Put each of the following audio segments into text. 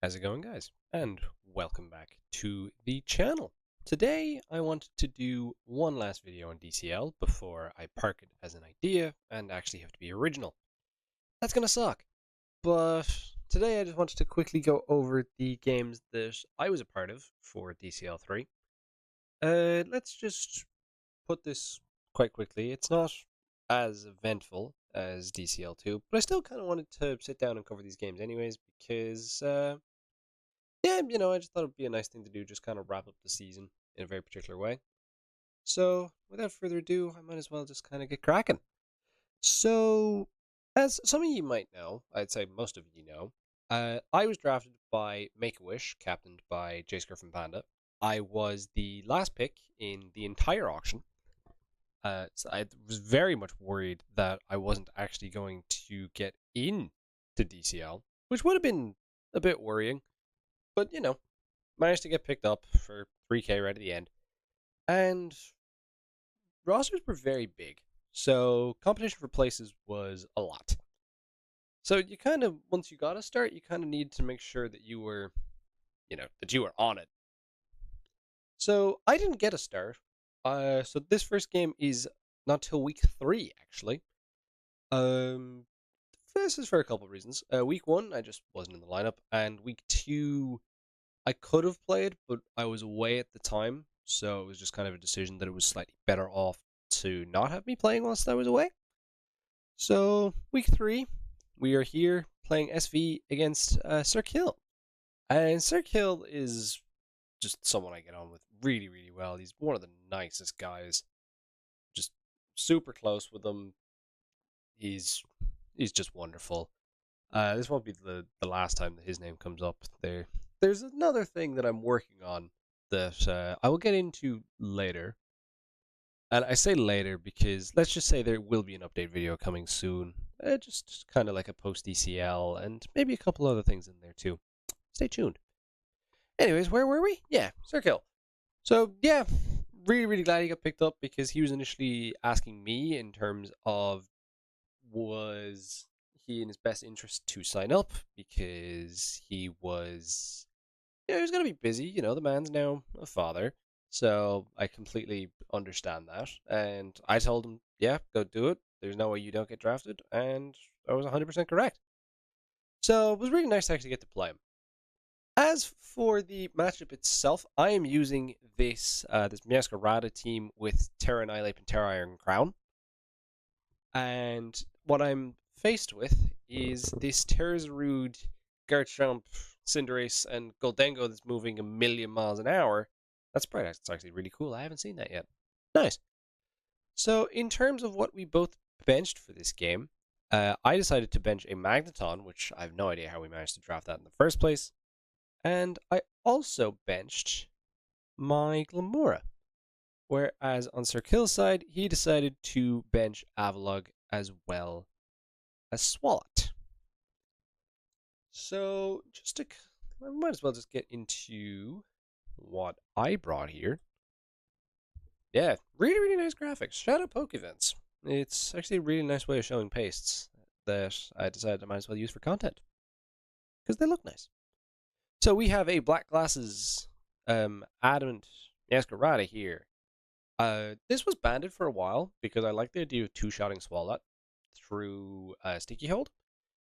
How's it going, guys? And welcome back to the channel. Today I wanted to do one last video on DCL before I park it as an idea and actually have to be original. That's gonna suck. But today I just wanted to quickly go over the games that I was a part of for DCL 3. Let's just put this quite quickly. It's not as eventful as DCL 2, but I still kind of wanted to sit down and cover these games anyways because yeah, I just thought it'd be a nice thing to do, just kind of wrap up the season in a very particular way. So, without further ado, I might as well just kind of get cracking. So, as some of you might know, I'd say most of you know, I was drafted by Make-A-Wish, captained by Jace Griffin Panda. I was the last pick in the entire auction. So I was very much worried that I wasn't actually going to get in to DCL, which would have been a bit worrying. But, managed to get picked up for 3K right at the end. And rosters were very big. So competition for places was a lot. So you kind of, once you got a start, you kind of need to make sure that you were, that you were on it. So I didn't get a start. So this first game is not till week 3, actually. This is for a couple of reasons. Week 1, I just wasn't in the lineup. And week 2, I could have played, but I was away at the time, so it was just kind of a decision that it was slightly better off to not have me playing whilst I was away. So, week 3, we are here playing SV against Sir Kill. And Sir Kill is just someone I get on with really, really well. He's one of the nicest guys. Just super close with him. He's just wonderful. This won't be the last time that his name comes up. There's another thing that I'm working on that I will get into later. And I say later because let's just say there will be an update video coming soon. Just kind of like a post DCL and maybe a couple other things in there too. Stay tuned. Anyways, where were we? Yeah, Circle. So yeah, really, really glad he got picked up because he was initially asking me in terms of was he in his best interest to sign up because he was he was going to be busy. The man's now a father. So I completely understand that. And I told him, yeah, go do it. There's no way you don't get drafted. And I was 100% correct. So it was really nice to actually get to play him. As for the matchup itself, I am using this Masquerada team with Terra Annihilate and Terra Iron Crown. And what I'm faced with is this Terrazarud, Garchomp, Cinderace, and Goldengo that's moving 1,000,000 miles an hour. That's bright. That's actually really cool. I haven't seen that yet. Nice. So, in terms of what we both benched for this game, I decided to bench a Magneton, which I have no idea how we managed to draft that in the first place. And I also benched my Glamora. Whereas on Sir Kill's side, he decided to bench Avalugg as well as Swalot. So, I might as well just get into what I brought here. Yeah, really, really nice graphics. Shout out Poke Events. It's actually a really nice way of showing pastes that I decided I might as well use for content because they look nice. So we have a Black Glasses Adamant Masquerada here. This was banded for a while because I like the idea of two-shotting Swalot through Sticky Hold,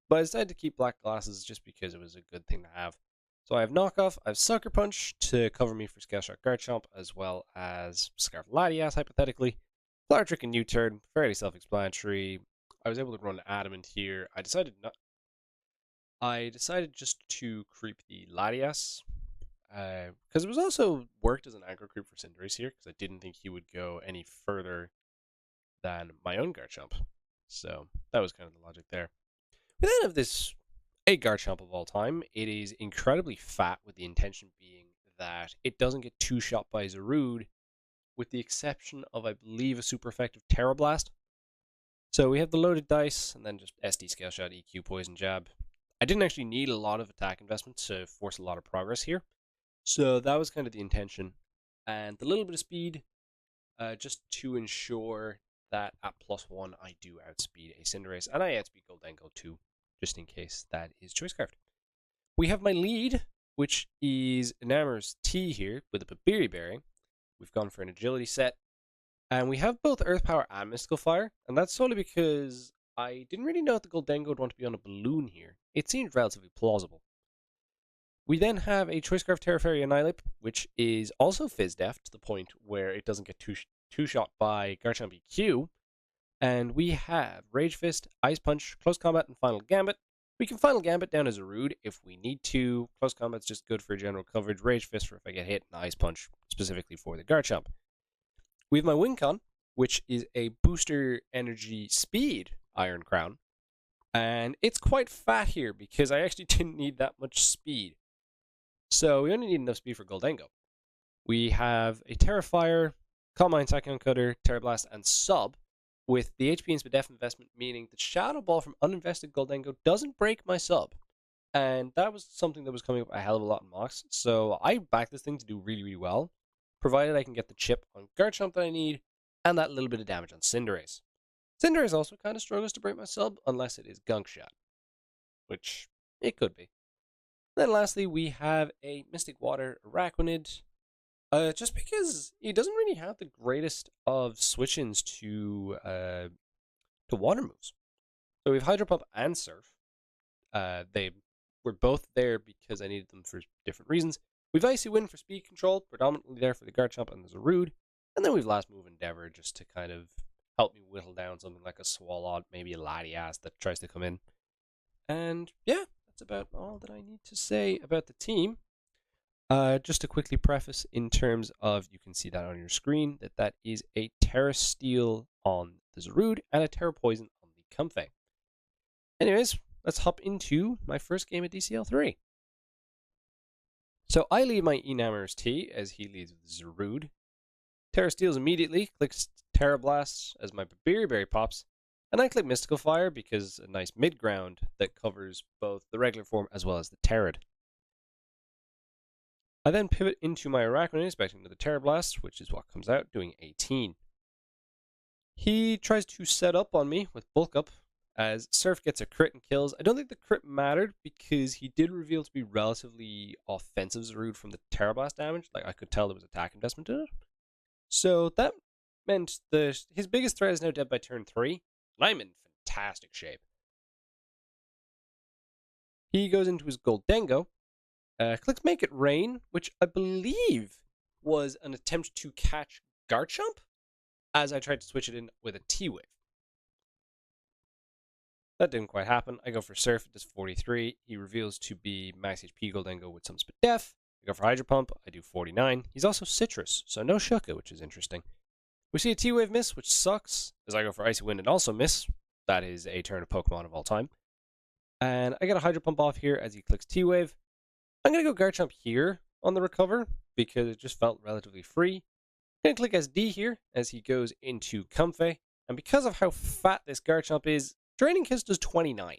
but I decided to keep Black Glasses just because it was a good thing to have. So I have Knockoff, I have Sucker Punch to cover me for Scale Shot Garchomp, as well as Scarf Latias, hypothetically. Flower Trick and U-Turn, fairly self-explanatory. I was able to run Adamant here. I decided just to creep the Latias, because it was also worked as an aggro creep for Cinderace here, because I didn't think he would go any further than my own Garchomp. So that was kind of the logic there. We then have this a Garchomp of all time. It is incredibly fat, with the intention being that it doesn't get two-shot by Zarude, with the exception of, I believe, a super effective Terra Blast. So we have the loaded dice, and then just SD Scale Shot, EQ, Poison Jab. I didn't actually need a lot of attack investment to force a lot of progress here. So that was kind of the intention. And the little bit of speed, just to ensure that at +1 I do outspeed a Cinderace, and I outspeed Goldengo too, just in case that is choice carved. We have my lead, which is Enamor's T here with a Babiri Berry. We've gone for an agility set. And we have both Earth Power and Mystical Fire. And that's solely because I didn't really know if the Goldengo would want to be on a balloon here. It seemed relatively plausible. We then have a Choice Scarf Terra Fairy Annihilate, which is also Fizz Def to the point where it doesn't get two-shot by Garchomp EQ. And we have Rage Fist, Ice Punch, Close Combat, and Final Gambit. We can Final Gambit down as a Rude if we need to. Close Combat's just good for general coverage. Rage Fist for if I get hit, and Ice Punch specifically for the Garchomp. We have my Wincon, which is a booster energy speed Iron Crown. And it's quite fat here because I actually didn't need that much speed. So we only need enough speed for Goldengo. We have a Terrafire, Calm Mind, Tachyon Cutter, Terra Blast, and Sub, with the HP and Spadef investment, meaning that Shadow Ball from uninvested Goldengo doesn't break my Sub. And that was something that was coming up a hell of a lot in Mox. So I backed this thing to do really, really well, provided I can get the chip on Garchomp that I need, and that little bit of damage on Cinderace. Cinderace also kind of struggles to break my Sub, unless it is Gunk Shot, which it could be. Then lastly, we have a Mystic Water Araquanid, just because he doesn't really have the greatest of switch-ins to water moves. So we have Hydro Pump and Surf. They were both there because I needed them for different reasons. We've Icy Wind for speed control, predominantly there for the Garchomp and there's a Rude. And then we've Last Move Endeavor just to kind of help me whittle down something like a Swalot, maybe a Latias that tries to come in. And yeah, that's about all that I need to say about the team. Just to quickly preface in terms of, you can see that on your screen, that is a Terra Steel on the Zarude and a Terra Poison on the Comfey. Anyways, let's hop into my first game of DCL III. So I lead my Enamor's T as he leads with Zarude. Terra Steals immediately, clicks Terra Blast as my Babiri Berry pops, and I click Mystical Fire because a nice mid-ground that covers both the regular form as well as the Terrid. I then pivot into my Araquanid, expecting another Terra Blast, which is what comes out, doing 18. He tries to set up on me with Bulk Up, as Surf gets a crit and kills. I don't think the crit mattered because he did reveal to be relatively offensive Zarude from the Terra Blast damage. Like, I could tell there was attack investment in it. So that meant that his biggest threat is now dead by turn 3, and I'm in fantastic shape. He goes into his Goldengo, clicks Make It Rain, which I believe was an attempt to catch Garchomp, as I tried to switch it in with a T-Wave. That didn't quite happen. I go for Surf, it does 43. He reveals to be max HP Goldengo with some Spadef. I go for Hydro Pump, I do 49. He's also Citrus, so no Shuka, which is interesting. We see a T-Wave miss, which sucks, as I go for Icy Wind and also miss. That is a turn of Pokemon of all time. And I get a Hydro Pump off here as he clicks T-Wave. I'm going to go Garchomp here on the recover because it just felt relatively free. I'm going to click SD here as he goes into Comfey. And because of how fat this Garchomp is, Draining Kiss does 29.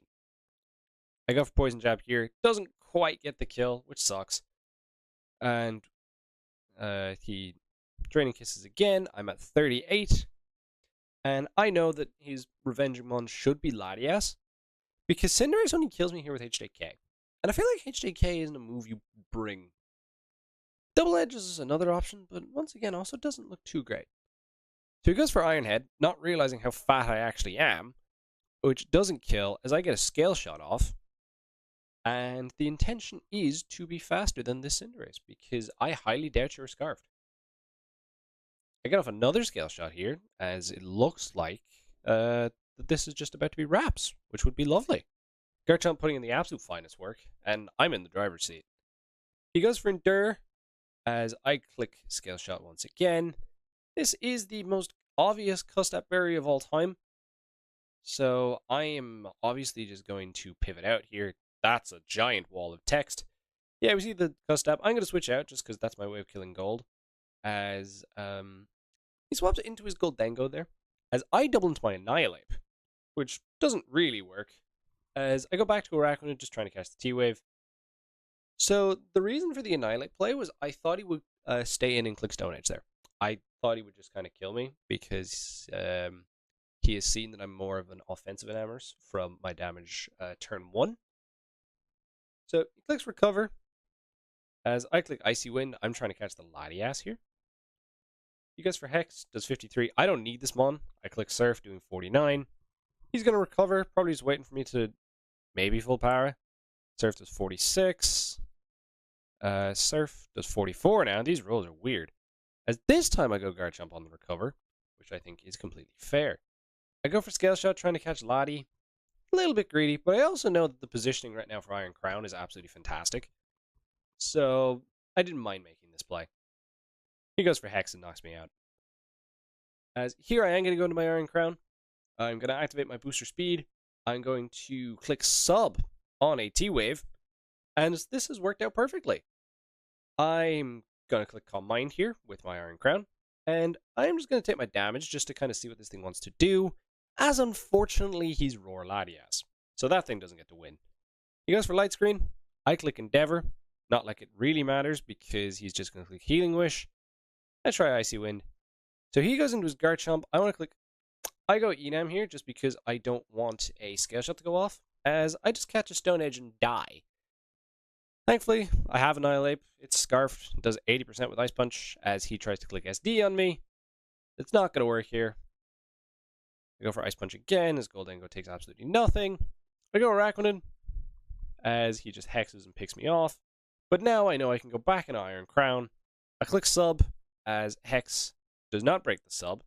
I go for Poison Jab here. Doesn't quite get the kill, which sucks. And he Draining Kisses again. I'm at 38. And I know that his Revengimon should be Latias, because Cinderace only kills me here with HJK. And I feel like HJK isn't a move you bring. Double Edge is another option, but once again also doesn't look too great. So he goes for Iron Head, not realizing how fat I actually am, which doesn't kill as I get a Scale Shot off. And the intention is to be faster than this Cinderace, because I highly doubt you're Scarfed. I get off another Scale Shot here, as it looks like that this is just about to be Wraps, which would be lovely. Garchomp putting in the absolute finest work, and I'm in the driver's seat. He goes for Endure, as I click Scale Shot once again. This is the most obvious Custap Berry of all time, so I am obviously just going to pivot out here. That's a giant wall of text. Yeah, we see the Custap. I'm going to switch out just because that's my way of killing gold, as he swaps it into his Goldengo there, as I double into my Annihilate, which doesn't really work, as I go back to Araquanid just trying to catch the T-Wave. So the reason for the Annihilate play was I thought he would stay in and click Stone Edge there. I thought he would just kind of kill me because he has seen that I'm more of an offensive Enamorous from my damage turn 1. So he clicks recover. As I click Icy Wind, I'm trying to catch the Latias here. He goes for Hex, does 53. I don't need this mon. I click Surf, doing 49. He's going to recover, probably just waiting for me to maybe full power. Surf does 46. Surf does 44 now. These rolls are weird. As this time I go Guard Jump on the recover, which I think is completely fair. I go for Scale Shot, trying to catch Lottie. A little bit greedy, but I also know that the positioning right now for Iron Crown is absolutely fantastic. So I didn't mind making this play. He goes for Hex and knocks me out. As here I am going to go into my Iron Crown. I'm going to activate my booster speed. I'm going to click Sub on a T-Wave. And this has worked out perfectly. I'm going to click Calm Mind here with my Iron Crown. And I'm just going to take my damage just to kind of see what this thing wants to do. As unfortunately, he's Roar Latias. So that thing doesn't get to win. He goes for Light Screen. I click Endeavor. Not like it really matters because he's just going to click Healing Wish. I try Icy Wind. So he goes into his Garchomp. I want to click... I go Enam here just because I don't want a Scale Shot to go off. As I just catch a Stone Edge and die. Thankfully, I have Annihilate. It's Scarfed. It does 80% with Ice Punch as he tries to click SD on me. It's not going to work here. I go for Ice Punch again as Goldango takes absolutely nothing. I go Araquanid as he just hexes and picks me off. But now I know I can go back in Iron Crown. I click Sub as Hex does not break the sub.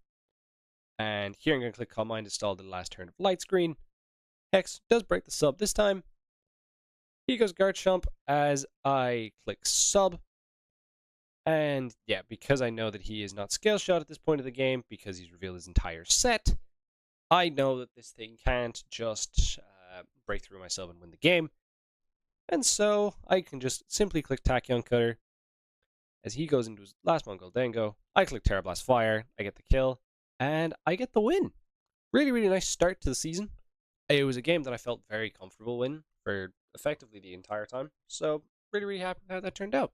And here I'm going to click Calm Mind to stall the last turn of Light Screen. Hex does break the sub this time. He goes Garchomp as I click Sub. And yeah, because I know that he is not Scale Shot at this point of the game, because he's revealed his entire set, I know that this thing can't just break through my sub and win the game. And so I can just simply click Tachyon Cutter. As he goes into his last one, Goldango, I click Terra Blast Fire, I get the kill, and I get the win. Really, really nice start to the season. It was a game that I felt very comfortable in for effectively the entire time. So really, really happy with how that turned out.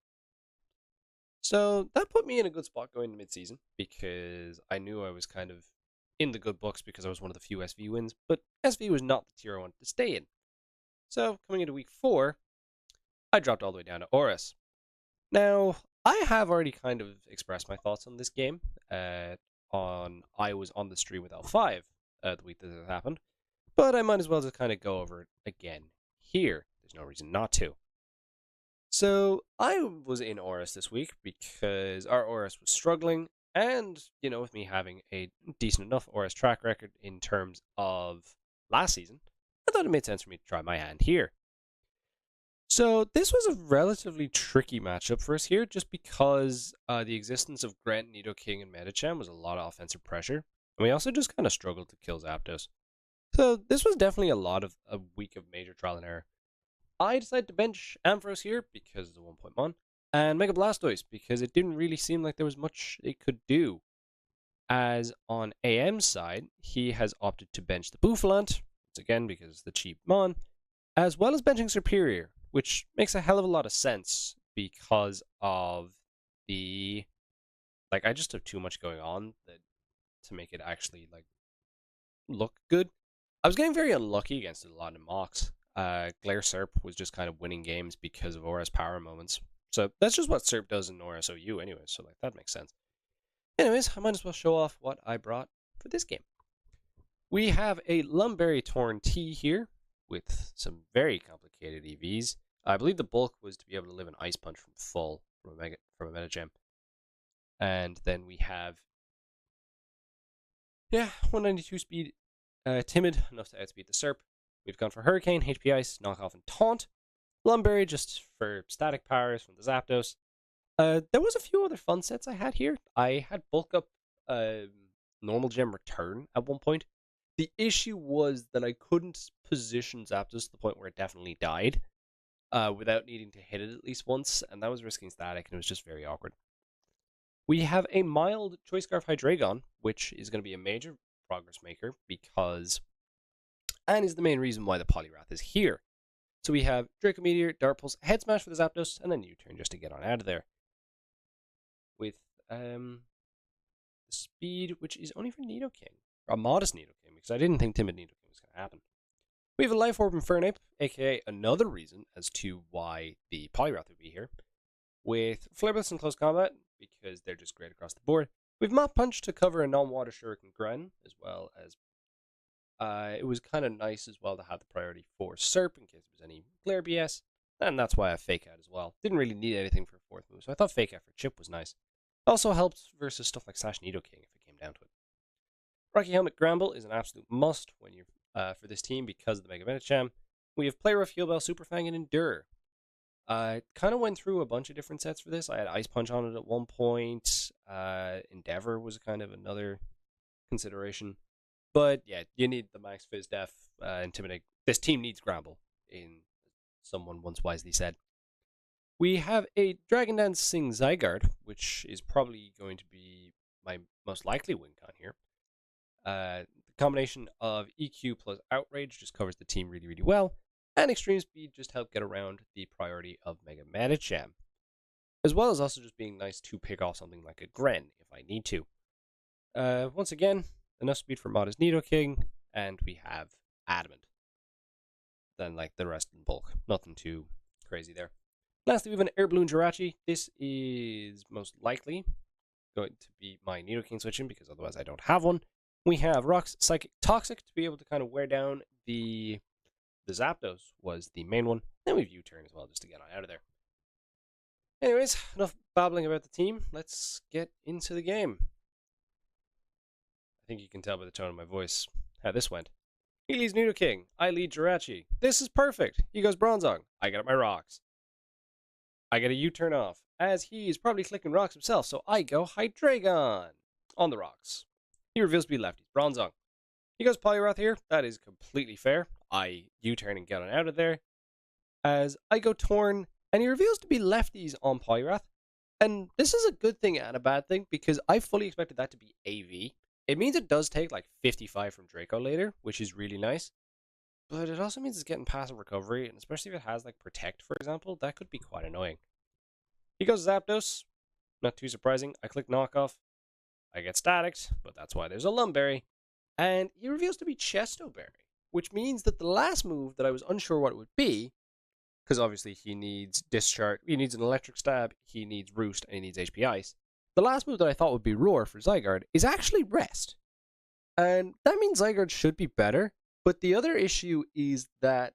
So that put me in a good spot going into mid-season because I knew I was kind of in the good books because I was one of the few SV wins, but SV was not the tier I wanted to stay in. So coming into week 4, I dropped all the way down to Oris. Now, I have already kind of expressed my thoughts on this game. I was on the stream with L5 the week that it happened, but I might as well just kind of go over it again here. There's no reason not to. So I was in Oris this week because our Oris was struggling, and with me having a decent enough Oris track record in terms of last season, I thought it made sense for me to try my hand here. So this was a relatively tricky matchup for us here, just because the existence of Grant, Nidoking, and Medicham was a lot of offensive pressure, and we also just kind of struggled to kill Zapdos. So this was definitely a week of major trial and error. I decided to bench Ampharos here because of the 1-point mon, and Mega Blastoise because it didn't really seem like there was much it could do. As on AM's side, he has opted to bench the Bouffalant, once again because it's the cheap mon, as well as benching Superior, which makes a hell of a lot of sense because of the... I just have too much going on to make it actually, look good. I was getting very unlucky against a lot of mocks. Glare Serp was just kind of winning games because of Aura's power moments. So that's just what Serp does in Aura's OU anyway, so that makes sense. Anyways, I might as well show off what I brought for this game. We have a Lumberry Torn T here with some very complicated EVs. I believe the bulk was to be able to live an Ice Punch from full from a Metagem. And then we have 192 speed, Timid, enough to outspeed the Serp. We've gone for Hurricane, HP Ice, Knock Off, and Taunt. Lumberry just for static powers from the Zapdos. There was a few other fun sets I had here. I had Bulk Up Normal Gem Return at one point. The issue was that I couldn't position Zapdos to the point where it definitely died without needing to hit it at least once, and that was risking static, and it was just very awkward. We have a mild Choice Scarf Hydreigon, which is going to be a major progress maker because... and is the main reason why the Poliwrath is here. So we have Draco Meteor, Dart Pulse, Head Smash for the Zapdos, and then U-Turn just to get on out of there. With the speed, which is only for Nidoking. Or a modest Nidoking, because I didn't think Timid Nidoking was going to happen. We have a Life Orb Infernape, aka another reason as to why the Poliwrath would be here, with Flare Blitz in close combat, because they're just great across the board. We have Mach Punch to cover a non-water Shuriken Gren, as well as it was kind of nice as well to have the priority for Serp in case there was any Glare BS, and that's why I have Fake Out as well. Didn't really need anything for a 4th move, so I thought Fake Out for Chip was nice. Also helps versus stuff like Slash Nidoking if it came down to it. Rocky Helmet Gramble is an absolute must when you're for this team because of the Mega Medicham. We have Play Rough, Heal Bell, Super Fang, and Endure. I kind of went through a bunch of different sets for this. I had Ice Punch on it at one point. Endeavor was kind of another consideration. But yeah, you need the Max Fizz Def Intimidate. This team needs Gramble, in someone once wisely said. We have a Dragon Dancing Zygarde, which is probably going to be my most likely win con here. The combination of EQ plus Outrage just covers the team really, really well, and Extreme Speed just help get around the priority of Mega Medicham, as well as also just being nice to pick off something like a Gren if I need to. Once again, enough speed for Modest Nidoking, and we have Adamant. Then like the rest in bulk, nothing too crazy there. Lastly, we have an Air Balloon Jirachi. This is most likely going to be my Nidoking switching because otherwise I don't have one. We have Rock's Psychic Toxic to be able to kind of wear down the Zapdos was the main one. Then we have U-Turn as well just to get on out of there. Anyways, enough babbling about the team. Let's get into the game. I think you can tell by the tone of my voice how this went. He leads Nidoking. I lead Jirachi. This is perfect. He goes Bronzong. I get up my rocks. I get a U-turn off, as he is probably clicking rocks himself, so I go Hydreigon on the rocks. He reveals to be lefties. Bronzong. He goes Poliwrath here. That is completely fair. I U-turn and get on out of there. As I go Torn, and he reveals to be lefties on Poliwrath. And this is a good thing and a bad thing, because I fully expected that to be AV. It means it does take like 55 from Draco later, which is really nice. But it also means it's getting passive recovery, and especially if it has like Protect, for example, that could be quite annoying. He goes Zapdos. Not too surprising. I click Knockoff. I get Staticked, but that's why there's a Lumberry. And he reveals to be Chesto Berry, which means that the last move that I was unsure what it would be, because obviously he needs Discharge, he needs an Electric Stab, he needs Roost, and he needs HP Ice. The last move that I thought would be Roar for Zygarde is actually Rest. And that means Zygarde should be better, but the other issue is that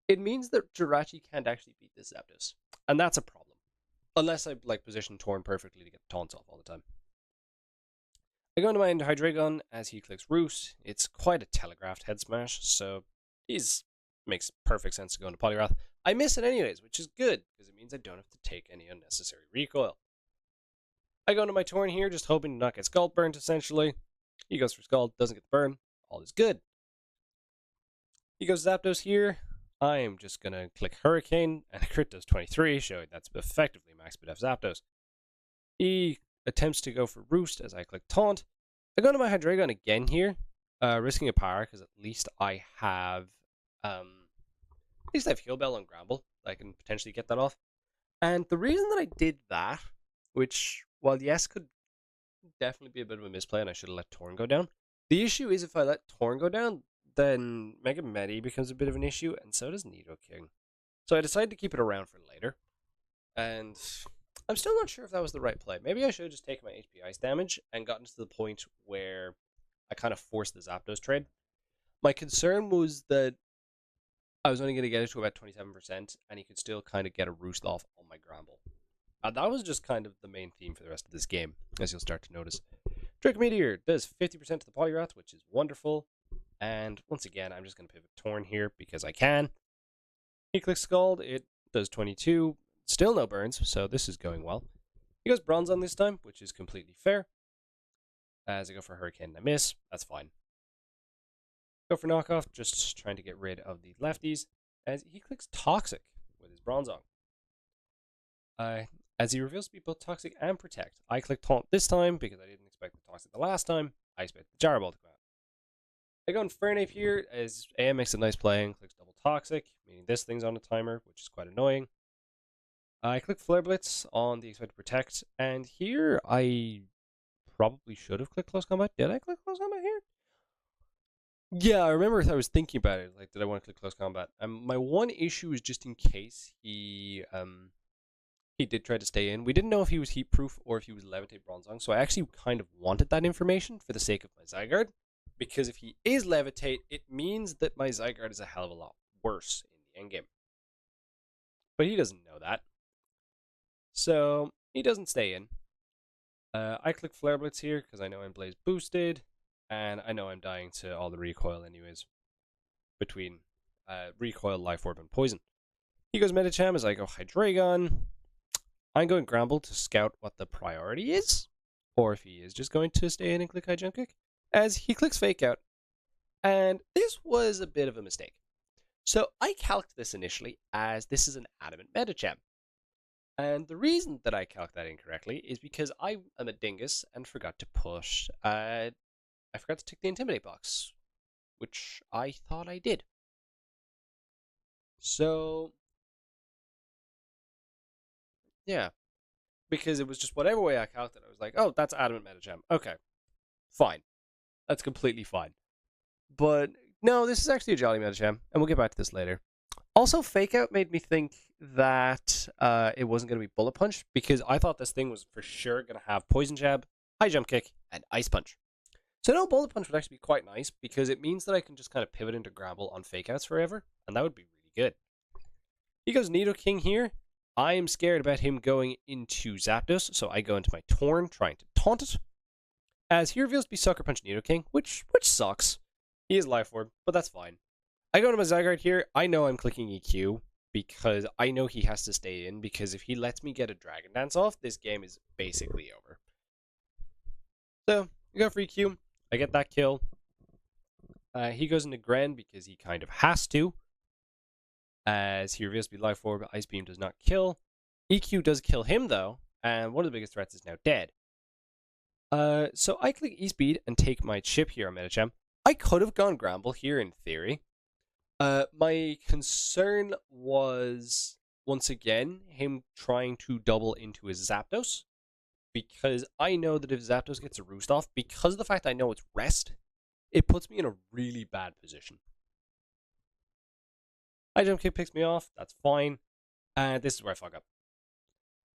it means that Jirachi can't actually beat this Zapdos. And that's a problem. Unless I like position Torn perfectly to get taunts off all the time. I go into my Hydreigon as he clicks Roost. It's quite a telegraphed head smash, so makes perfect sense to go into Poliwrath. I miss it anyways, which is good, because it means I don't have to take any unnecessary recoil. I go into my Torn here, just hoping to not get Scald burnt, essentially. He goes for Scald, doesn't get the burn. All is good. He goes Zapdos here. I am just going to click Hurricane, and a crit does 23, showing that's effectively max speed F Zapdos. He attempts to go for Roost as I click Taunt. I go to my Hydreigon again here, risking a power, because at least I have Heal Bell on Gramble. I can potentially get that off. And the reason that I did that, which, while yes, could definitely be a bit of a misplay, and I should have let Torn go down. The issue is if I let Torn go down, then Mega Medi becomes a bit of an issue, and so does Nidoking. So I decided to keep it around for later. And I'm still not sure if that was the right play. Maybe I should have just taken my HP Ice damage and gotten to the point where I kind of forced the Zapdos trade. My concern was that I was only going to get it to about 27%, and he could still kind of get a Roost off on my Gramble. That was just kind of the main theme for the rest of this game, as you'll start to notice. Draco Meteor does 50% to the Poliwrath, which is wonderful. And once again, I'm just going to pivot Torn here because I can. He clicks Scald, it does 22. Still no burns, so this is going well. He goes Bronzong this time, which is completely fair. As I go for Hurricane and I miss, that's fine. Go for Knockoff, just trying to get rid of the lefties. As he clicks Toxic with his Bronzong. As he reveals to be both Toxic and Protect. I click Taunt this time because I didn't expect the Toxic the last time. I expect the Gyro Ball to come out. I go Infernape here as AM makes a nice play and clicks double Toxic, meaning this thing's on a timer, which is quite annoying. I click Flare Blitz on the expected Protect, and here I probably should have clicked Close Combat. Did I click Close Combat here? Yeah, I remember I was thinking about it. Like, did I want to click close combat? My one issue is just in case he did try to stay in. We didn't know if he was heat proof or if he was levitate bronzong, so I actually kind of wanted that information for the sake of my Zygarde. Because if he is levitate, it means that my Zygarde is a hell of a lot worse in the endgame. But he doesn't know that. So he doesn't stay in. I click Flare Blitz here because I know I'm Blaze boosted, and I know I'm dying to all the recoil anyways. Between recoil, Life Orb, and poison. He goes Medicham as I go Hydreigon. I'm going Gramble to scout what the priority is, or if he is just going to stay in and click High Jump Kick, as he clicks Fake Out. And this was a bit of a mistake. So I calced this initially as this is an Adamant Medicham. And the reason that I calced that incorrectly is because I am a dingus and forgot to push. I forgot to tick the Intimidate box, which I thought I did. So, yeah. Because it was just whatever way I calculated, I was like, oh, that's Adamant Medicham. Okay, fine. That's completely fine. But no, this is actually a Jolly Medicham, and we'll get back to this later. Also, Fake Out made me think that it wasn't going to be Bullet Punch, because I thought this thing was for sure going to have Poison Jab, High Jump Kick, and Ice Punch. So no, Bullet Punch would actually be quite nice, because it means that I can just kind of pivot into Gramble on Fake Outs forever, and that would be really good. He goes Nidoking here. I am scared about him going into Zapdos, so I go into my Torn, trying to taunt it. As he reveals to be Sucker Punch Nidoking, which sucks. He is Life Orb, but that's fine. I go into my Zygarde here. I know I'm clicking EQ, because I know he has to stay in, because if he lets me get a Dragon Dance off, this game is basically over. So, I go for EQ. I get that kill. He goes into Gren because he kind of has to. As he reveals to be Life Orb, Ice Beam does not kill. EQ does kill him, though, and one of the biggest threats is now dead. So I click E-Speed and take my chip here on Medicham. I could have gone Gramble here in theory. My concern was, once again, him trying to double into his Zapdos. Because I know that if Zapdos gets a Roost off, because of the fact I know it's Rest, it puts me in a really bad position. High Jump Kick picks me off, that's fine. And this is where I fuck up.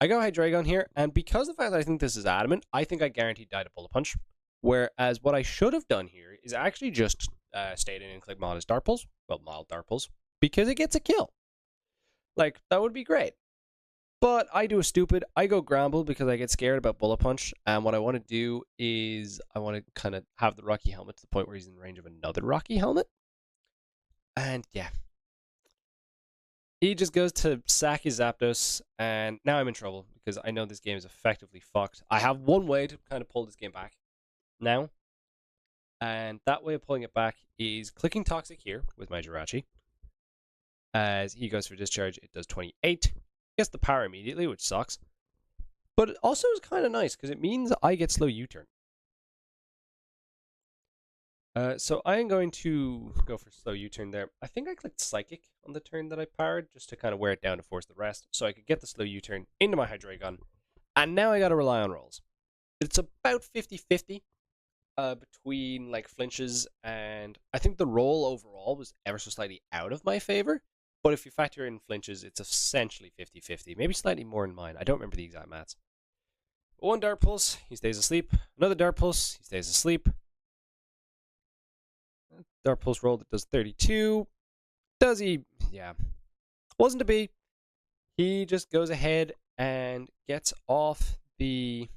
I go Hydreigon here, and because of the fact that I think this is Adamant, I think I guaranteed died a Bullet Punch. Whereas what I should have done here is actually just stayed in and click Modest Dart Pulse. Well, Mild Dart Pulse. Because it gets a kill. Like, that would be great. But I do a stupid. I go Gramble because I get scared about Bullet Punch. And what I want to do is I want to kind of have the Rocky Helmet to the point where he's in range of another Rocky Helmet. And yeah. He just goes to sack his Zapdos. And now I'm in trouble because I know this game is effectively fucked. I have one way to kind of pull this game back now. And that way of pulling it back is clicking Toxic here with my Jirachi. As he goes for Discharge, it does 28. Gets the power immediately, which sucks. But it also is kind of nice, because it means I get slow U-turn. So I am going to go for slow U-turn there. I think I clicked Psychic on the turn that I powered, just to kind of wear it down to force the rest, so I could get the slow U-turn into my Hydreigon. And now I gotta rely on rolls. It's about 50-50 between like flinches, and I think the roll overall was ever so slightly out of my favor. But if you factor in flinches, it's essentially 50-50. Maybe slightly more in mine. I don't remember the exact maths. One Dart Pulse, he stays asleep. Another Dart Pulse, he stays asleep. Dart Pulse roll that does 32. Does he? Yeah. Wasn't to be. He just goes ahead and gets off the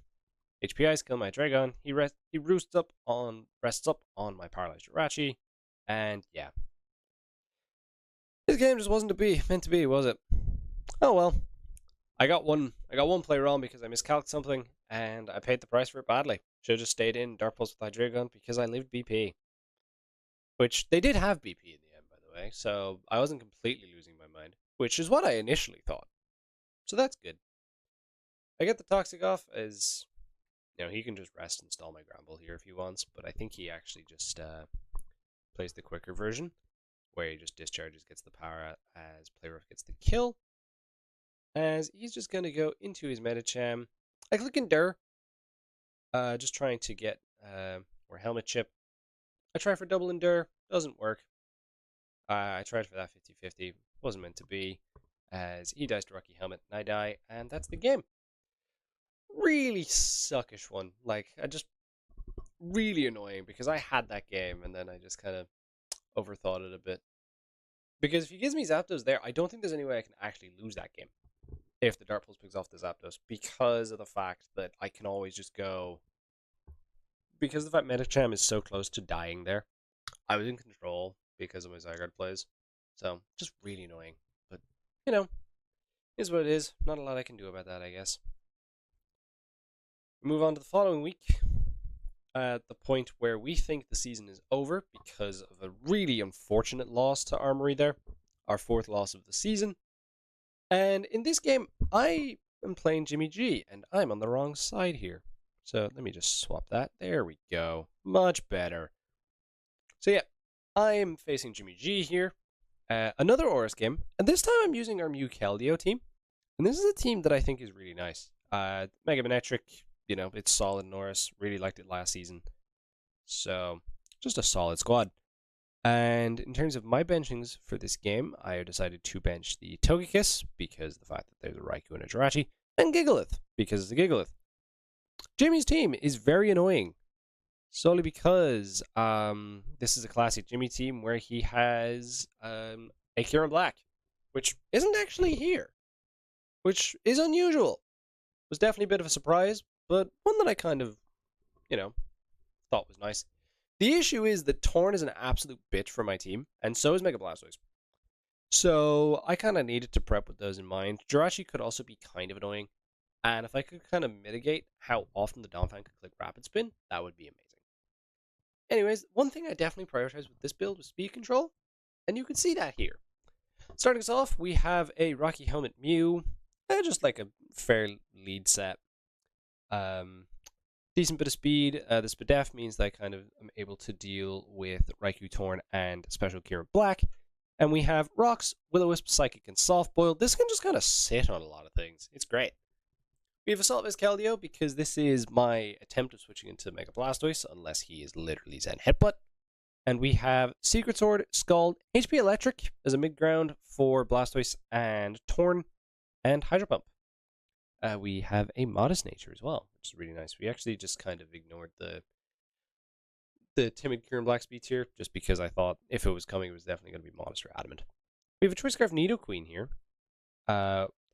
HPI skill, my Dragon. He rests up on my Paralyzed Jirachi. And yeah. This game just wasn't to be meant to be, was it? Oh well. I got one play wrong because I miscalculated something, and I paid the price for it badly. Should have just stayed in Dark Pulse with Hydreigon because I lived BP. Which they did have BP in the end, by the way, so I wasn't completely losing my mind, which is what I initially thought. So that's good. I get the Toxic off as, you know, he can just rest and stall my Gramble here if he wants, but I think he actually just plays the quicker version, where he just discharges, gets the power out as Playrough gets the kill. As he's just going to go into his Medicham. I click Endure, just trying to get or Helmet Chip. I try for double Endure, Doesn't work. I tried for that 50-50. Wasn't meant to be. As he dies to Rocky Helmet and I die, and that's the game. Really suckish one. Like, I just really annoying because I had that game and then I just kind of overthought it a bit. Because if he gives me Zapdos there, I don't think there's any way I can actually lose that game if the Dart Pulse picks off the Zapdos, because of the fact that I can always just go. Because the fact Medicham is so close to dying there, I was in control because of my Zygarde plays. So, just really annoying. But, you know, is what it is. Not a lot I can do about that, I guess. We move on to the following week. At the point where we think the season is over because of a really unfortunate loss to Armory there. Our 4th loss of the season. And in this game, I am playing Jimmy G, and I'm on the wrong side here. So let me just swap that. There we go. Much better. So yeah, I'm facing Jimmy G here. Another Oris game, and this time I'm using our Mew Keldeo team. And this is a team that I think is really nice. Mega Manetric, you know, it's solid in Oris. Really liked it last season. So, just a solid squad. And in terms of my benchings for this game, I decided to bench the Togekiss because of the fact that there's a Raikou and a Jirachi, and Gigalith because it's a Gigalith. Jimmy's team is very annoying, solely because this is a classic Jimmy team where he has a Kieran Black, which isn't actually here, which is unusual. Was definitely a bit of a surprise, but one that I kind of, you know, thought was nice. The issue is that Torn is an absolute bitch for my team, and so is Mega Blastoise. So I kind of needed to prep with those in mind. Jirachi could also be kind of annoying, and if I could kind of mitigate how often the Donphan could click Rapid Spin, that would be amazing. Anyways, one thing I definitely prioritized with this build was speed control, and you can see that here. Starting us off, we have a Rocky Helmet Mew, just like a fair lead set. Decent bit of speed. The Spadef means that I kind of am able to deal with Raikou, Torn, and Special Kieran Black. And we have Rocks, Will-O-Wisp, Psychic, and Soft Boil. This can just kind of sit on a lot of things. It's great. We have Assault Vest Keldeo because this is my attempt of switching into Mega Blastoise, unless he is literally Zen Headbutt. And we have Secret Sword, Scald, HP Electric as a mid-ground for Blastoise and Torn, and Hydro Pump. We have a Modest Nature as well, which is really nice. We actually just kind of ignored the timid Kieran Black speeds here, just because I thought if it was coming, it was definitely going to be Modest or Adamant. We have a Choice Scarf Nidoqueen here.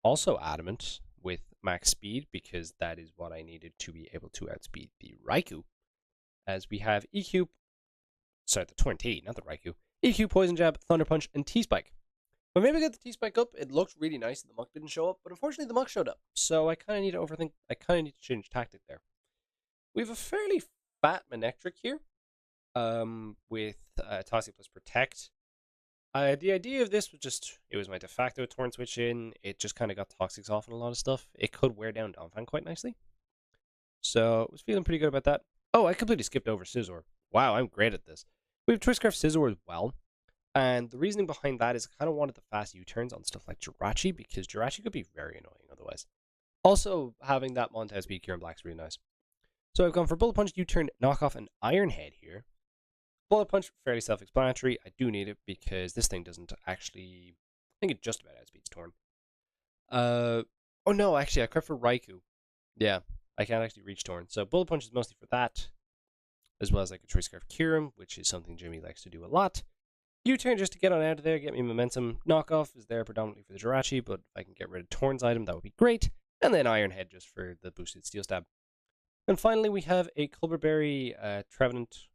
Also Adamant with max speed, because that is what I needed to be able to outspeed the Raikou. As we have EQ, sorry, the Torn T, not the Raikou. EQ, Poison Jab, Thunder Punch, and T-Spike. When maybe I got the T-Spike up, it looked really nice and the Muck didn't show up, but unfortunately the Muck showed up. So I kind of need to overthink, I kind of need to change tactic there. We have a fairly fat Manectric here, with Toxic plus Protect. The idea of this was just, it was my de facto Torn switch in, it just kind of got Toxics off on a lot of stuff. It could wear down Donphan quite nicely. So I was feeling pretty good about that. Oh, I completely skipped over Scizor. Wow, I'm great at this. We have Choice Scarf Scizor as well. And the reasoning behind that is I kind of wanted the fast U-turns on stuff like Jirachi, because Jirachi could be very annoying otherwise. Also, having that Montez speed Kieran Black's really nice. So I've gone for Bullet Punch, U-turn, Knockoff, and Iron Head here. Bullet Punch, fairly self-explanatory. I do need it because this thing doesn't actually, I think it just about outspeeds Torn. Oh no, actually I prefer for Raikou. Yeah, I can't actually reach Torn. So Bullet Punch is mostly for that, as well as like a Choice Scarf Kieran, which is something Jimmy likes to do a lot. U-turn just to get on out of there, get me momentum. Knockoff is there predominantly for the Jirachi, but if I can get rid of Torn's item, that would be great. And then Iron Head just for the boosted Steel Stab. And finally, we have a Culberberry Trevenant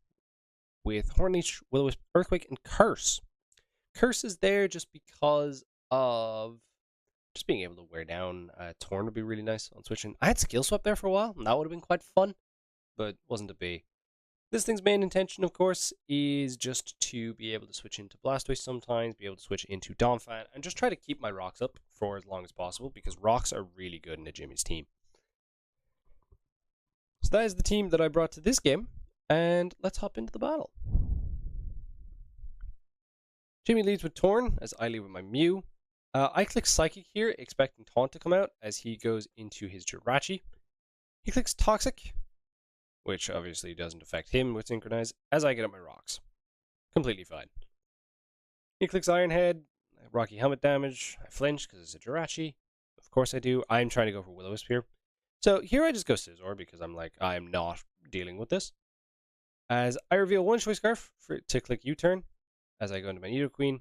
with Hornleech, Will-O-Wisp, Earthquake, and Curse. Curse is there just because of just being able to wear down Torn would be really nice on switching. I had Skill Swap there for a while, and that would have been quite fun, but wasn't to be. This thing's main intention, of course, is just to be able to switch into Blastoise sometimes, be able to switch into Donphan, and just try to keep my Rocks up for as long as possible, because Rocks are really good in a Jimmy's team. So that is the team that I brought to this game, and let's hop into the battle. Jimmy leads with Torn, as I lead with my Mew. I click Psychic here, expecting Taunt to come out as he goes into his Jirachi. He clicks Toxic, which obviously doesn't affect him with Synchronize, as I get up my Rocks. Completely fine. He clicks Iron Head, Rocky Helmet damage. I flinch because it's a Jirachi. Of course I do. I'm trying to go for Will-O-Wisp here. So here I just go Scizor because I'm like, I'm not dealing with this. As I reveal one Choice Scarf to click U-turn. As I go into my Nidoqueen,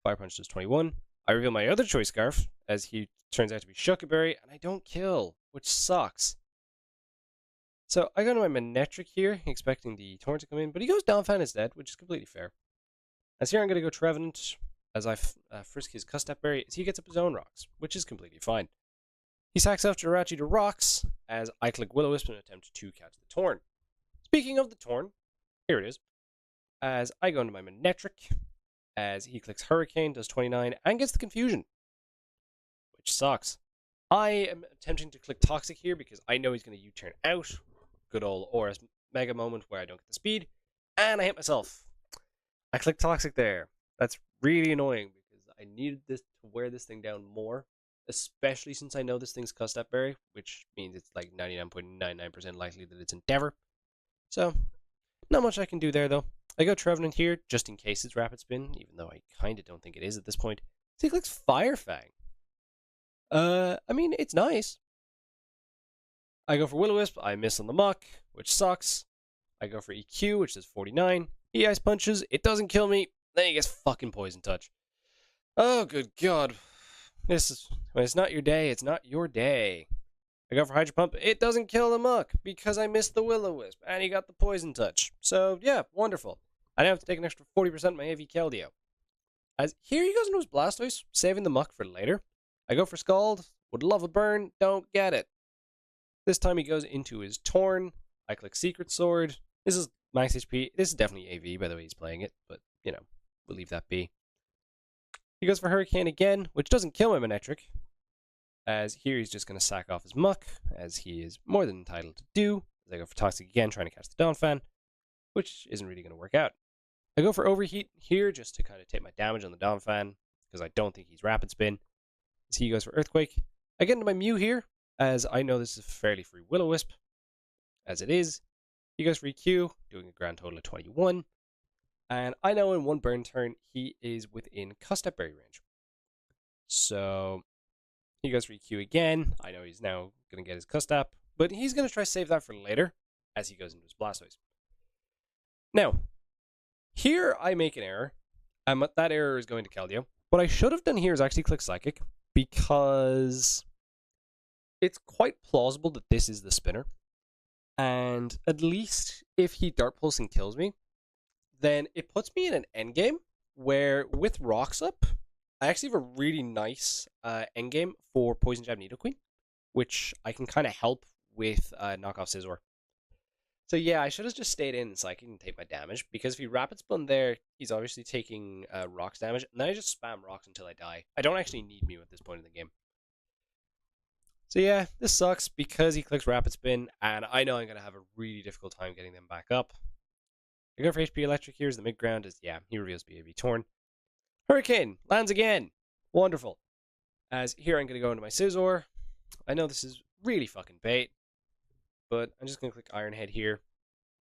Fire Punch does 21. I reveal my other Choice Scarf as he turns out to be Shuckleberry, and I don't kill, which sucks. So I go into my Manectric here, expecting the Torrent to come in, but he goes Donphan instead, which is completely fair. As here I'm going to go Trevenant, as I frisk his Custap Berry, as he gets up his own rocks, which is completely fine. He sacks off Jirachi to rocks, as I click Will-O-Wisp in an attempt to catch the Torn. Speaking of the Torn, here it is. As I go into my Manectric, as he clicks Hurricane, does 29, and gets the Confusion, which sucks. I am attempting to click Toxic here because I know he's going to U-turn out. Good old Aura's Mega moment where I don't get the speed, and I hit myself. I clicked Toxic there. That's really annoying because I needed this to wear this thing down more, especially since I know this thing's Custap Berry, which means it's like 99.99% likely that it's Endeavor. So, not much I can do there though. I go Trevenant here just in case it's Rapid Spin, even though I kind of don't think it is at this point. So he clicks Fire Fang. I mean, it's nice. I go for Will-O-Wisp, I miss on the Muck, which sucks. I go for EQ, which does 49. He Ice Punches, it doesn't kill me. Then he gets fucking Poison Touch. Oh, good God. This is, when it's not your day, it's not your day. I go for Hydro Pump, it doesn't kill the Muck because I missed the Will-O-Wisp and he got the Poison Touch. So, yeah, wonderful. I now have to take an extra 40% of my AV Keldeo. As here he goes into his Blastoise, saving the Muck for later. I go for Scald, would love a burn, don't get it. This time he goes into his Torn. I click Secret Sword. This is max HP. This is definitely AV, by the way he's playing it, but, you know, we'll leave that be. He goes for Hurricane again, which doesn't kill my Manectric, as here he's just going to sack off his Muck, as he is more than entitled to do. As I go for Toxic again, trying to catch the Donphan, which isn't really going to work out. I go for Overheat here, just to kind of take my damage on the Donphan, because I don't think he's Rapid Spin. As he goes for Earthquake. I get into my Mew here, as I know this is a fairly free Will-O-Wisp, as it is. He goes for EQ, doing a grand total of 21. And I know in one burn turn, he is within Custap Berry range. So, he goes for EQ again. I know he's now going to get his Custap, but he's going to try to save that for later, as he goes into his Blastoise. Now, here I make an error. That error is going to Keldeo. What I should have done here is actually click Psychic, because it's quite plausible that this is the spinner. And at least if he Dark Pulse and kills me, then it puts me in an endgame where with Rocks up, I actually have a really nice endgame for Poison Jab Nidoqueen, which I can kind of help with Knockoff Scizor. So yeah, I should have just stayed in so I can take my damage, because if he Rapid Spin there, he's obviously taking Rocks damage, and then I just spam Rocks until I die. I don't actually need Mew at this point in the game. So yeah, this sucks because he clicks Rapid Spin, and I know I'm going to have a really difficult time getting them back up. I go for HP Electric here as the mid-ground is, yeah, he reveals BAB Torn. Hurricane lands again. Wonderful. As here I'm going to go into my Scizor. I know this is really fucking bait, but I'm just going to click Iron Head here.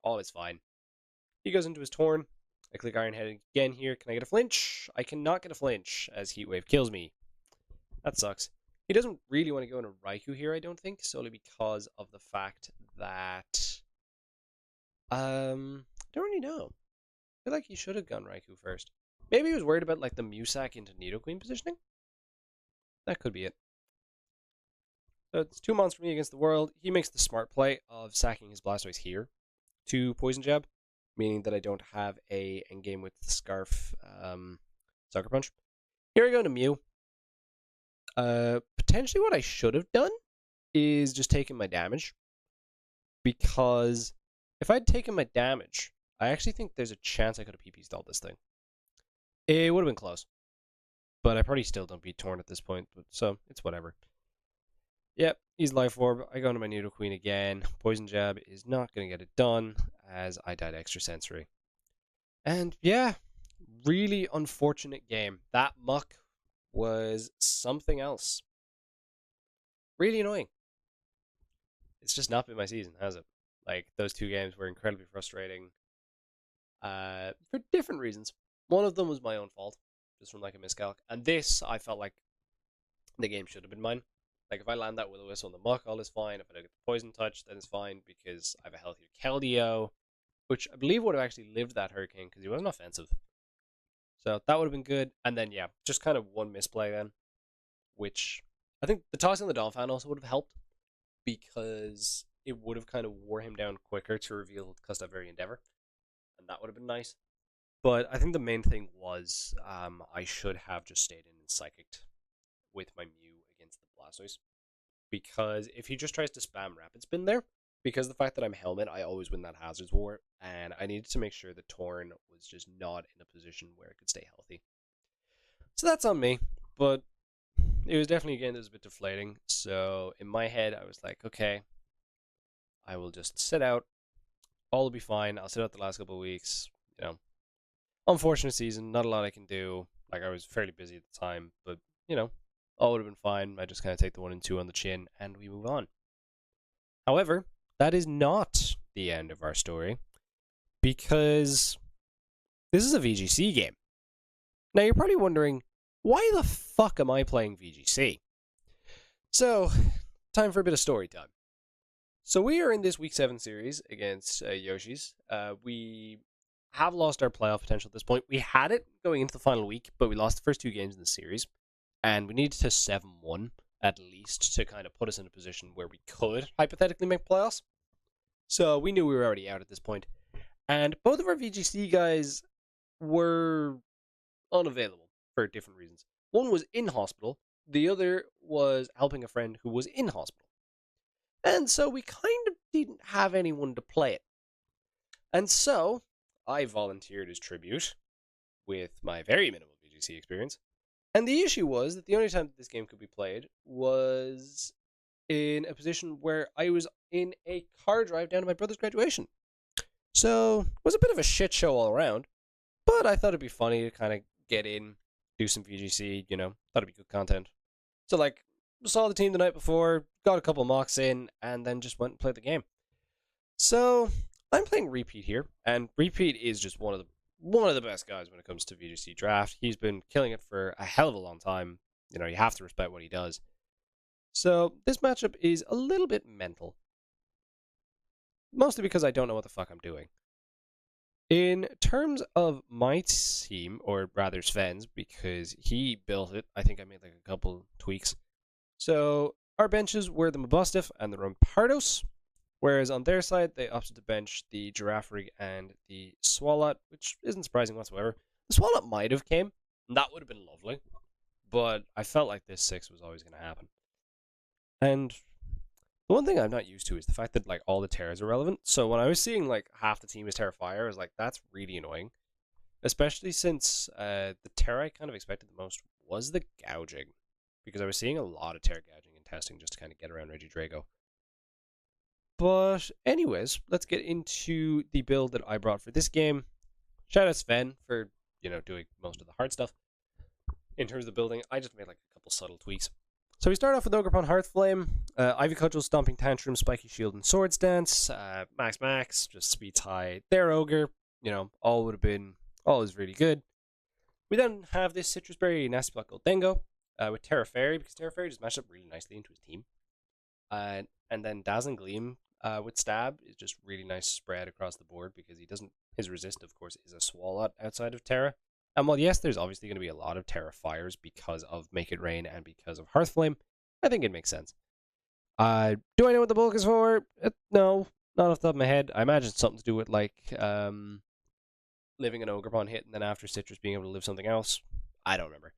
All is fine. He goes into his Torn. I click Iron Head again here. Can I get a flinch? I cannot get a flinch as Heat Wave kills me. That sucks. He doesn't really want to go into Raikou here, I don't think, solely because of the fact that I don't really know. I feel like he should have gone Raikou first. Maybe he was worried about like the Musak into Nidoqueen positioning. That could be it. So it's 2 months for me against the world. He makes the smart play of sacking his Blastoise here to Poison Jab, meaning that I don't have a endgame with the Scarf Sucker Punch. Here I go to Mew. Potentially what I should have done is just taken my damage, because if I'd taken my damage, I actually think there's a chance I could have PP stalled this thing. It would have been close, but I probably still don't beat Torn at this point, but so it's whatever. Yep, he's Life Orb. I go into my Nidoqueen again. Poison Jab is not going to get it done as I died Extrasensory. And yeah, really unfortunate game. That Muck was something else. Really annoying. It's just not been my season, has it? Like, those 2 games were incredibly frustrating. for different reasons. One of them was my own fault, just from like a miscalc, and this I felt like the game should have been mine. Like if I land that Will-O-Wisp on the muck, all is fine. If I don't get the poison touch, then it's fine because I have a healthier Keldeo, which I believe would have actually lived that Hurricane because he wasn't offensive. So that would have been good. And then yeah, just kind of one misplay then, which I think the toss on the Dolphin also would have helped because it would have kind of wore him down quicker to reveal Very Endeavor, and that would have been nice. But I think the main thing was I should have just stayed in and psychicked with my Mew against the Blastoise. Because if he just tries to spam Rapid Spin there, because of the fact that I'm Helmet, I always win that Hazards War, and I needed to make sure that Torn was just not in a position where it could stay healthy. So that's on me, but it was definitely, again, it was a bit deflating. So in my head, I was like, okay, I will just sit out. All will be fine. I'll sit out the last couple of weeks. You know, unfortunate season, not a lot I can do. Like, I was fairly busy at the time, but, you know, all would have been fine. I just kind of take the 1 and 2 on the chin, and we move on. However, that is not the end of our story, because this is a VGC game. Now, you're probably wondering, why the fuck am I playing VGC? So, time for a bit of story time. So we are in this Week 7 series against Yoshi's. We have lost our playoff potential at this point. We had it going into the final week, but we lost the first 2 games in the series. And we needed to 7-1 at least to kind of put us in a position where we could hypothetically make playoffs. So we knew we were already out at this point. And both of our VGC guys were unavailable for different reasons. One was in hospital. The other was helping a friend who was in hospital. And so we kind of didn't have anyone to play it. And so I volunteered as tribute with my very minimal VGC experience. And the issue was that the only time that this game could be played was in a position where I was in a car drive down to my brother's graduation. So it was a bit of a shit show all around. But I thought it'd be funny to kind of get in, do some VGC, you know, thought it'd be good content. So like, saw the team the night before, got a couple mocks in, and then just went and played the game. So I'm playing Repeat here, and Repeat is just one of the best guys when it comes to VGC draft. He's been killing it for a hell of a long time. You know, you have to respect what he does. So this matchup is a little bit mental. Mostly because I don't know what the fuck I'm doing. In terms of my team, or rather Sven's, because he built it, I think I made like a couple tweaks. So our benches were the Mabustiff and the Rampardos, whereas on their side, they opted to bench the Girafarig and the Swalot, which isn't surprising whatsoever. The Swalot might have came, and that would have been lovely, but I felt like this 6 was always going to happen. And the one thing I'm not used to is the fact that like all the Terras are relevant. So when I was seeing like half the team is Terra Fire, I was like, that's really annoying. Especially since the Terra I kind of expected the most was the Gouging. Because I was seeing a lot of Terra Gouging in testing just to kind of get around Regidrago. But anyways, let's get into the build that I brought for this game. Shout out Sven for, you know, doing most of the hard stuff. In terms of the building, I just made like a couple subtle tweaks. So we start off with Ogerpon Hearthflame, Ivy Cudgel, Stomping Tantrum, Spiky Shield, and Swords Dance, Max, just speeds high. Their Ogre, you know, all is really good. We then have this Citrus Berry, Nasty Block Goldengo, with Terra Fairy, because Terra Fairy just matched up really nicely into his team. And then Dazzling Gleam with Stab is just really nice spread across the board, because his resist, of course, is a Swalot outside of Terra. And while yes, there's obviously going to be a lot of Terra Fires because of Make It Rain and because of Hearthflame, I think it makes sense. Do I know what the bulk is for? No, not off the top of my head. I imagine it's something to do with like living an Ogerpon hit and then after Citrus being able to live something else. I don't remember.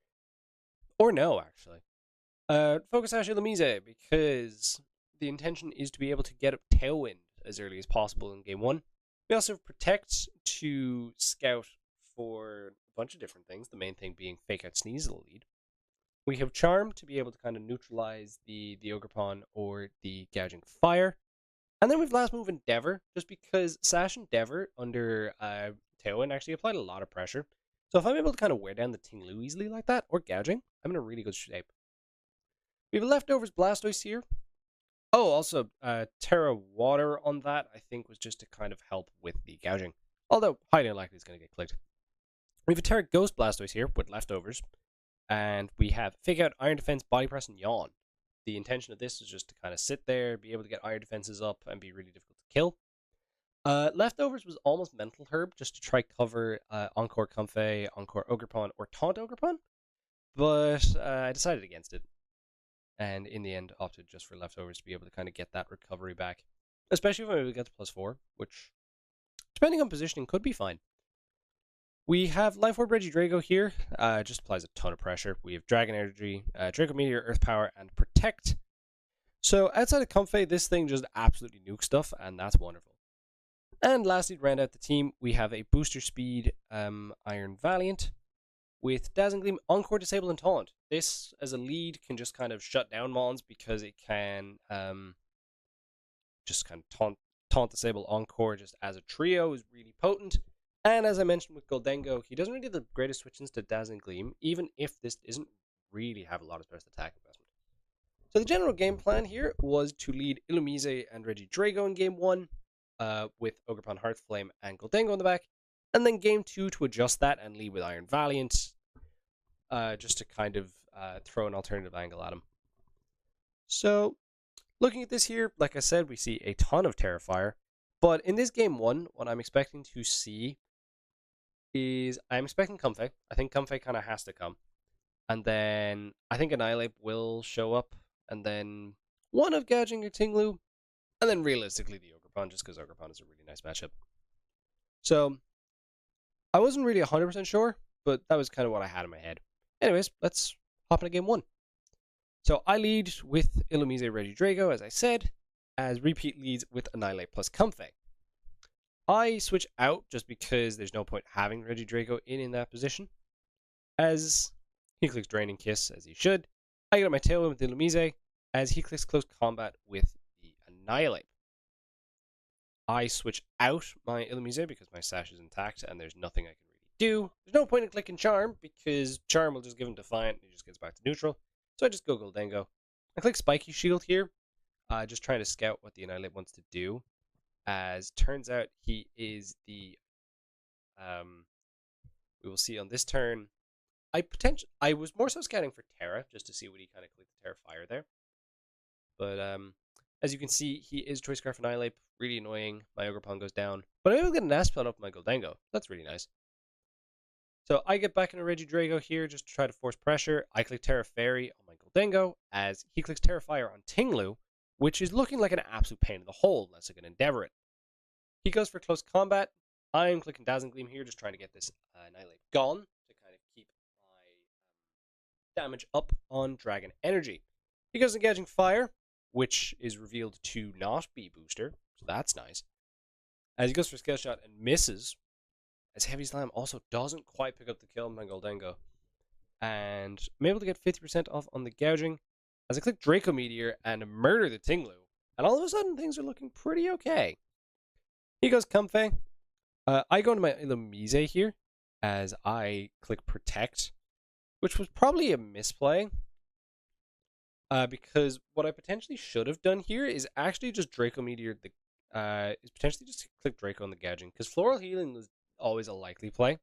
Or no, actually. Focus Ashy Lamise, because the intention is to be able to get up Tailwind as early as possible in Game 1. We also have Protect to scout for a bunch of different things, the main thing being Fake Out Sneasel lead. We have Charm to be able to kind of neutralize the Ogerpon or the Gouging Fire. And then we have Last Move Endeavor, just because Sash Endeavor under Tailwind actually applied a lot of pressure. So if I'm able to kind of wear down the Tinglu easily like that, or Gouging, I'm in a really good shape. We have Leftovers Blastoise here. Oh, also, Terra Water on that, I think, was just to kind of help with the Gouging. although highly unlikely it's going to get clicked. We have a Terra Ghost Blastoise here with leftovers, and we have Fake Out, Iron Defense, Body Press, and Yawn. The intention of this is just to kind of sit there, be able to get Iron Defenses up, and be really difficult to kill. Leftovers was almost Mental Herb, just to try cover Encore Comfey, Encore Ogerpon, or Taunt Ogerpon, but I decided against it, and in the end opted just for Leftovers to be able to kind of get that recovery back, especially if I'm able to get to +4, which, depending on positioning, could be fine. We have Life Orb Regidrago here, just applies a ton of pressure. We have Dragon Energy, Draco Meteor, Earth Power, and Protect. So outside of Comfey, this thing just absolutely nukes stuff, and that's wonderful. And lastly, to round out the team, we have a Booster Speed Iron Valiant with Dazzling Gleam, Encore, Disable, and Taunt. This, as a lead, can just kind of shut down Mons because it can just kind of taunt, Disable, Encore just as a trio is really potent. And as I mentioned with Goldengo, he doesn't really have the greatest switch-ins to Dazzling Gleam, even if this doesn't really have a lot of special attack investment. So the general game plan here was to lead Illumise and Regidrago in game 1, with Ogerpon, Hearthflame, and Goldengo in the back, and then game 2 to adjust that and lead with Iron Valiant, just to kind of throw an alternative angle at him. So, looking at this here, like I said, we see a ton of Terrifier, but in this game 1, what I'm expecting to see is I'm expecting Comfey. I think Comfey kind of has to come. And then I think Annihilate will show up. And then one of Gouging or Tinglu. And then realistically the Ogerpon, just because Ogerpon is a really nice matchup. So I wasn't really 100% sure, but that was kind of what I had in my head. Anyways, let's hop into game 1. So I lead with Illumise Regidrago, as I said, as repeat leads with Annihilate plus Comfey. I switch out just because there's no point having Regidrago in that position, as he clicks Draining Kiss, as he should. I get my Tailwind with Illumise, as he clicks Close Combat with the Annihilate. I switch out my Illumise because my Sash is intact and there's nothing I can really do. There's no point in clicking Charm because Charm will just give him Defiant and he just gets back to neutral. So I just go Goldengo. I click Spiky Shield here, just trying to scout what the Annihilate wants to do. As turns out, he is the. We will see on this turn. I was more so scouting for Terra just to see what he kind of clicked the Terra Fire there. But as you can see, he is Choice Scarf Annihilate, really annoying. My Ogerpon goes down, but I'm able to get an Aspel up my Goldengo. That's really nice. So I get back into Regidrago here just to try to force pressure. I click Terra Fairy on my Goldengo as he clicks Terra Fire on Tinglu, which is looking like an absolute pain in the hole unless I can endeavor it. He goes for Close Combat. I'm clicking Dazzling Gleam here, just trying to get this Annihilate gone to kind of keep my damage up on Dragon Energy. He goes Engaging Fire, which is revealed to not be Booster, so that's nice. As he goes for Scale Shot and misses, as Heavy Slam also doesn't quite pick up the kill on my Goldengo. And I'm able to get 50% off on the Gouging, as I click Draco Meteor and murder the Tinglu, and all of a sudden things are looking pretty okay. He goes Comfey. I go into my Illumise here, as I click Protect, which was probably a misplay. Because what I potentially should have done here is actually just Draco Meteor is potentially just click Draco on the Gouging, because Floral Healing was always a likely play,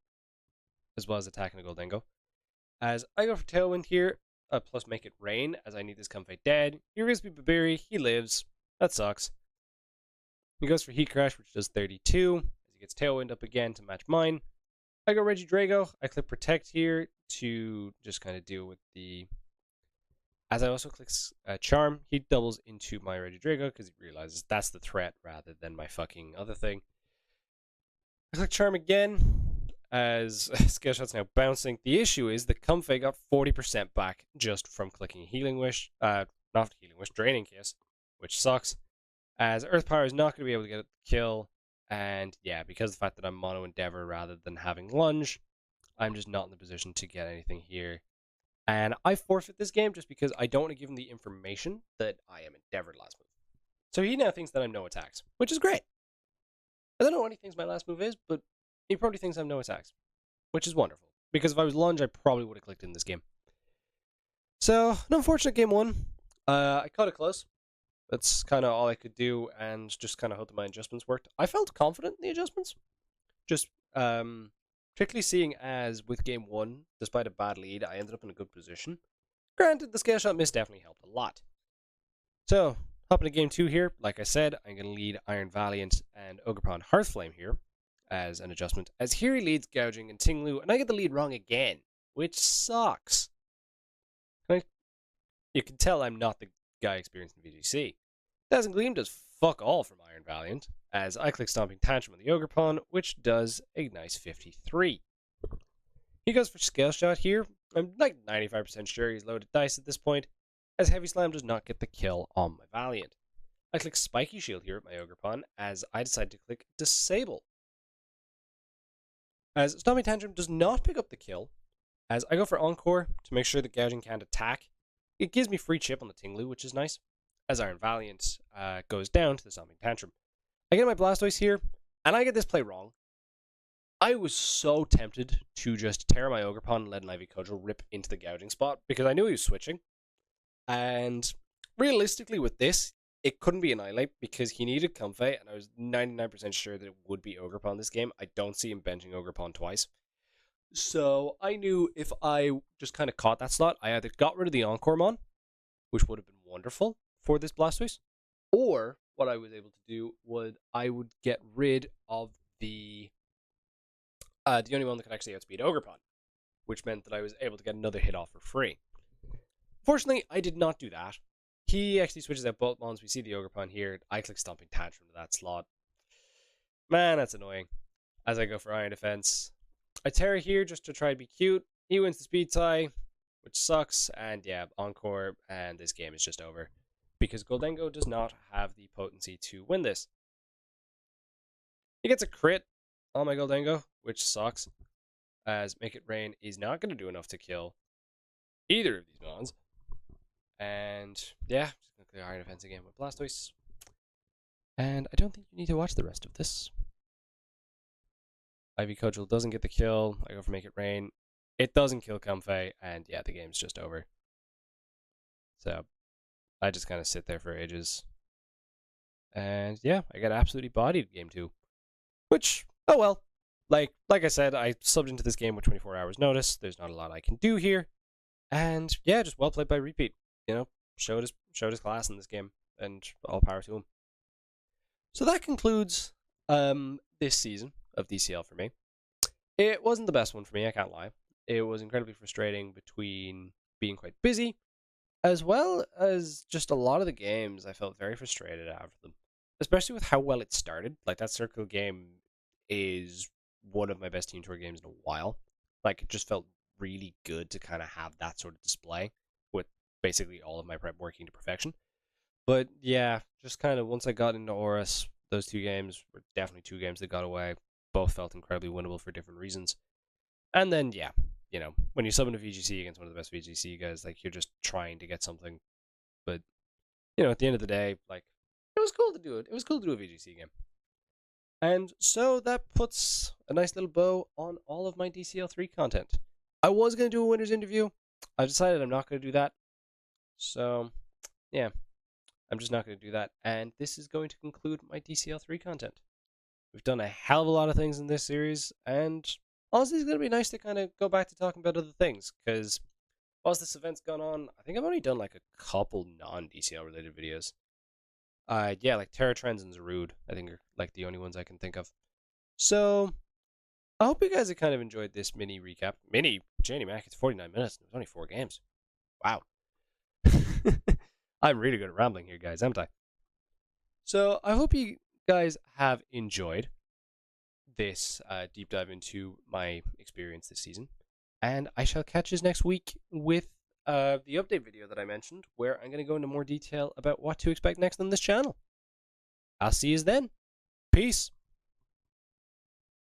as well as attacking a Goldengo. As I go for Tailwind here, plus Make It Rain, as I need this Comfey dead. Here goes Babiri, he lives. That sucks. He goes for Heat Crash, which does 32, as he gets Tailwind up again to match mine. I go Regidrago, I click Protect here to just kind of deal with the... As I also click Charm, he doubles into my Regidrago because he realizes that's the threat rather than my fucking other thing. I click Charm again, as Scale Shot's now bouncing. The issue is that Comfey got 40% back just from clicking Healing Wish, not Healing Wish, Draining Kiss, which sucks. As Earth Power is not going to be able to get a kill, and yeah, because of the fact that I'm Mono Endeavor rather than having Lunge, I'm just not in the position to get anything here. And I forfeit this game just because I don't want to give him the information that I am Endeavored last move. So he now thinks that I'm no attacks, which is great. I don't know what he thinks my last move is, but he probably thinks I'm no attacks, which is wonderful. Because if I was Lunge, I probably would have clicked in this game. So, an unfortunate game 1. I cut it close. That's kind of all I could do, and just kind of hope that my adjustments worked. I felt confident in the adjustments. Just particularly seeing as with game one, despite a bad lead, I ended up in a good position. Granted, the scale shot miss definitely helped a lot. So, hopping to game two here, like I said, I'm going to lead Iron Valiant and Ogerpon Hearthflame here as an adjustment. As here he leads Gouging and Tinglu, and I get the lead wrong again, which sucks. You can tell I'm not the guy experienced in VGC. Dazzling Gleam does fuck all from Iron Valiant, as I click Stomping Tantrum on the Ogerpon, which does a nice 53. He goes for Scale Shot here. I'm like 95% sure he's loaded dice at this point, as Heavy Slam does not get the kill on my Valiant. I click Spiky Shield here at my Ogerpon, as I decide to click Disable. As Stomping Tantrum does not pick up the kill, as I go for Encore to make sure that Gouging can't attack. It gives me free chip on the Tinglu, which is nice, as Iron Valiant goes down to the Stomping Tantrum. I get my Blastoise here, and I get this play wrong. I was so tempted to just tear my Ogerpon and let an Ivy Cudgel rip into the Gouging spot, because I knew he was switching. And realistically with this, it couldn't be Annihilate because he needed Comfey, and I was 99% sure that it would be Ogerpon this game. I don't see him benching Ogerpon twice. So I knew if I just kind of caught that slot, I either got rid of the Encore Mon, which would have been wonderful for this Blastoise, or what I was able to do would I would get rid of the only one that could actually outspeed Ogerpon, which meant that I was able to get another hit off for free. Fortunately, I did not do that. He actually switches out both Mons. We see the Ogerpon here. I click Stomping Tantrum to that slot. Man, that's annoying. As I go for Iron Defense, I Terra here just to try to be cute. He wins the speed tie, which sucks. And yeah, Encore, and this game is just over. Because Goldengo does not have the potency to win this. He gets a crit on my Goldengo, which sucks. As Make It Rain is not going to do enough to kill either of these Mons. And yeah, just going to clear Iron Defense again with Blastoise. And I don't think you need to watch the rest of this. Ivy Cudgel doesn't get the kill. I go for Make It Rain. It doesn't kill Comfey, and yeah, the game's just over. So I just kind of sit there for ages. And yeah, I got absolutely bodied game 2. Which, oh well. Like I said, I subbed into this game with 24 hours notice. There's not a lot I can do here. And yeah, just well played by Repeat. You know, showed his class in this game, and all power to him. So that concludes this season of DCL for me. It wasn't the best one for me, I can't lie. It was incredibly frustrating between being quite busy, as well as just a lot of the games I felt very frustrated after them. Especially with how well it started. Like, that Circle game is one of my best Team Tour games in a while. Like, it just felt really good to kind of have that sort of display with basically all of my prep working to perfection. But yeah, just kind of once I got into Horus, those two games were definitely two games that got away. Both felt incredibly winnable for different reasons. And then, yeah, you know, when you sub into VGC against one of the best VGC guys, like, you're just trying to get something. But, you know, at the end of the day, like, it was cool to do it. It was cool to do a VGC game. And so that puts a nice little bow on all of my DCL III content. I was going to do a winner's interview. I've decided I'm not going to do that. So, yeah, I'm just not going to do that. And this is going to conclude my DCL III content. We've done a hell of a lot of things in this series, and honestly, it's going to be nice to kind of go back to talking about other things, because whilst this event's gone on, I think I've only done like a couple non-DCL related videos. Yeah, like Terra Trends and Zarude, I think are like the only ones I can think of. So, I hope you guys have kind of enjoyed this mini recap. Janie Mac, it's 49 minutes, and there's only 4 games. Wow. I'm really good at rambling here, guys, haven't I? So, I hope you guys have enjoyed this deep dive into my experience this season. And I shall catch you next week with the update video that I mentioned, where I'm going to go into more detail about what to expect next on this channel. I'll see you then. Peace.